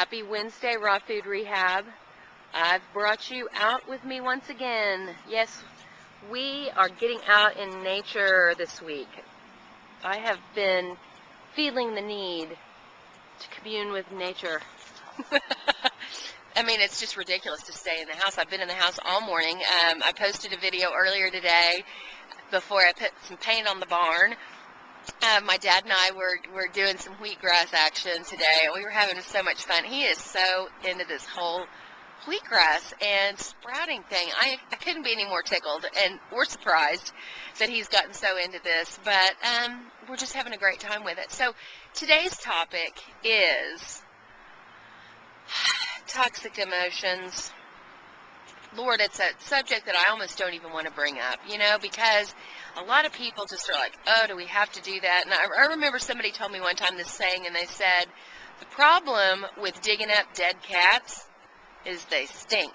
Happy Wednesday, Raw Food Rehab. I've brought you out with me once again. Yes, we are getting out in nature this week. I have been feeling the need to commune with nature. I mean, it's just ridiculous to stay in the house. I've been in the house all morning. I posted a video earlier today before I put some paint on the barn. My dad and I were doing some wheatgrass action today, and we were having so much fun. He is so into this whole wheatgrass and sprouting thing. I couldn't be any more tickled, and we're surprised that he's gotten so into this, but we're just having a great time with it. So today's topic is toxic emotions. Lord, it's a subject that I almost don't even want to bring up, because a lot of people just are like, oh, do we have to do that? And I remember somebody told me one time this saying, and they said, the problem with digging up dead cats is they stink.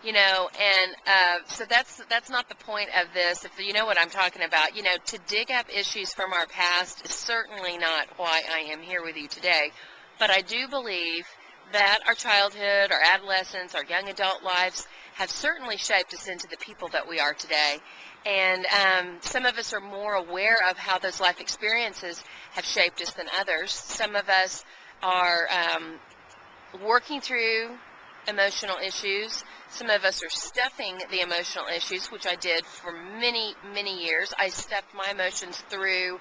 So that's not the point of this. If you know what I'm talking about, to dig up issues from our past is certainly not why I am here with you today. But I do believe that our childhood, our adolescence, our young adult lives have certainly shaped us into the people that we are today. And some of us are more aware of how those life experiences have shaped us than others. Some of us are working through emotional issues. Some of us are stuffing the emotional issues, which I did for many, many years. I stuffed my emotions through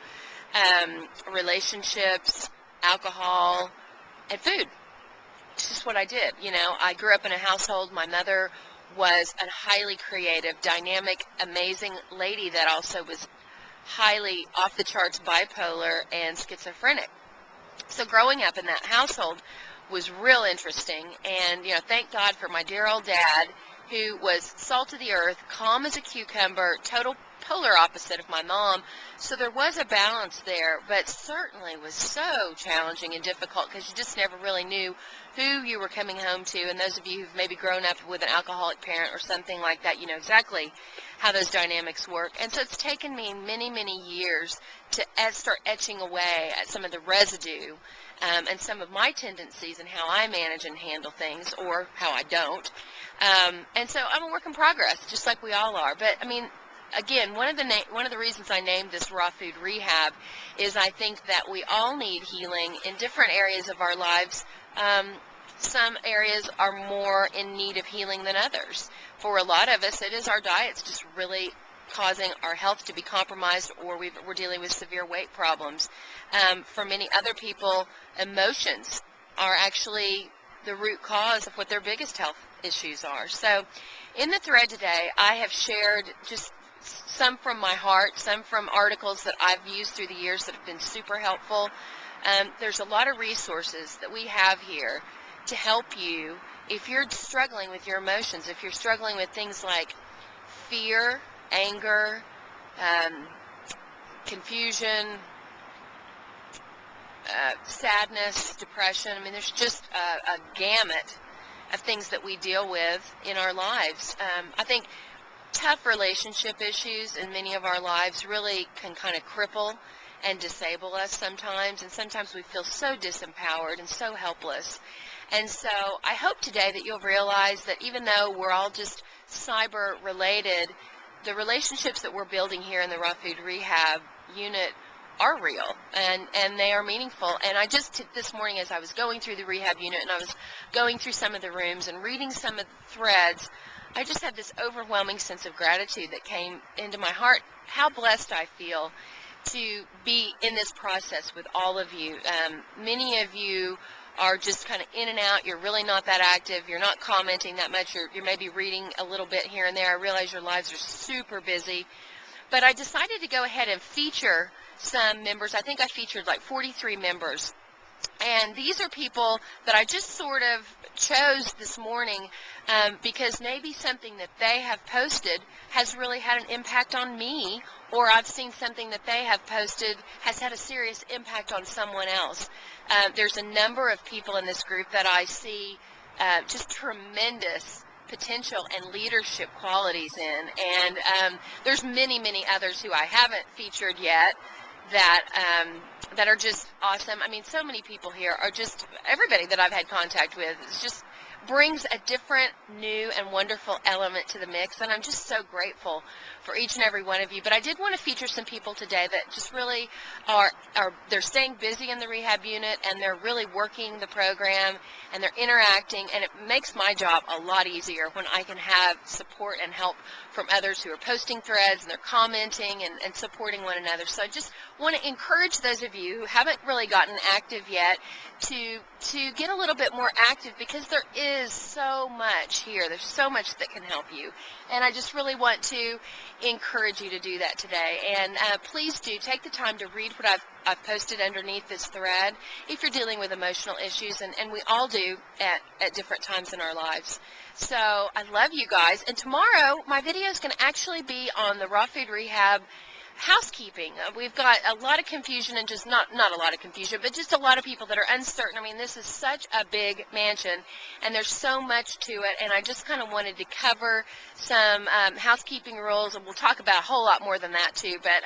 relationships, alcohol, and food. It's just what I did. I grew up in a household. My mother was a highly creative, dynamic, amazing lady that also was highly off the charts bipolar and schizophrenic. So growing up in that household was real interesting, and thank God for my dear old dad, who was salt of the earth, calm as a cucumber, total polar opposite of my mom. So there was a balance there, but certainly was so challenging and difficult because you just never really knew who you were coming home to. And those of you who've maybe grown up with an alcoholic parent or something like that, you know exactly how those dynamics work. And so it's taken me many, many years to start etching away at some of the residue and some of my tendencies and how I manage and handle things, or how I don't. And so I'm a work in progress, just like we all are. But I mean, again, one of the reasons I named this Raw Food Rehab is I think that we all need healing in different areas of our lives. Some areas are more in need of healing than others. For a lot of us, it is our diets just really causing our health to be compromised, or we're dealing with severe weight problems. For many other people, emotions are actually the root cause of what their biggest health issues are. So in the thread today, I have shared just some from my heart, some from articles that I've used through the years that have been super helpful. There's a lot of resources that we have here to help you if you're struggling with your emotions, if you're struggling with things like fear, anger, confusion, sadness, depression. I mean, there's just a gamut of things that we deal with in our lives. I think tough relationship issues in many of our lives really can kind of cripple and disable us sometimes, and sometimes we feel so disempowered and so helpless. And so I hope today that you'll realize that even though we're all just cyber related, the relationships that we're building here in the Raw Food Rehab unit are real, and they are meaningful. And I just, this morning as I was going through the rehab unit and I was going through some of the rooms and reading some of the threads, I just had this overwhelming sense of gratitude that came into my heart. How blessed I feel to be in this process with all of you. Many of you are just kind of in and out. You're really not that active. You're not commenting that much. You're maybe reading a little bit here and there. I realize your lives are super busy. But I decided to go ahead and feature some members. I think I featured like 43 members. And these are people that I just sort of chose this morning because maybe something that they have posted has really had an impact on me, or I've seen something that they have posted has had a serious impact on someone else. There's a number of people in this group that I see just tremendous potential and leadership qualities in, and there's many, many others who I haven't featured yet that are just awesome. I mean, so many people here are just, everybody that I've had contact with is just brings a different, new, and wonderful element to the mix, and I'm just so grateful for each and every one of you. But I did want to feature some people today that just really they're staying busy in the rehab unit, and they're really working the program, and they're interacting, and it makes my job a lot easier when I can have support and help from others who are posting threads, and they're commenting and supporting one another. So I just want to encourage those of you who haven't really gotten active yet to get a little bit more active, because there is so much here. There's so much that can help you, and I just really want to encourage you to do that today. And please do take the time to read what I've posted underneath this thread if you're dealing with emotional issues, and we all do at different times in our lives. So I love you guys, and tomorrow my video is going to actually be on the raw food rehab housekeeping. We've got a lot of confusion, and just not a lot of confusion, but just a lot of people that are uncertain. I mean, this is such a big mansion, and there's so much to it, and I just kind of wanted to cover some housekeeping rules, and we'll talk about a whole lot more than that too. But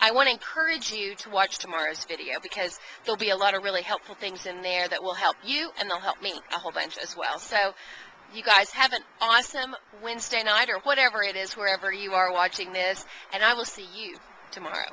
I want to encourage you to watch tomorrow's video, because there'll be a lot of really helpful things in there that will help you, and they'll help me a whole bunch as well. So you guys have an awesome Wednesday night, or whatever it is, wherever you are watching this, and I will see you tomorrow.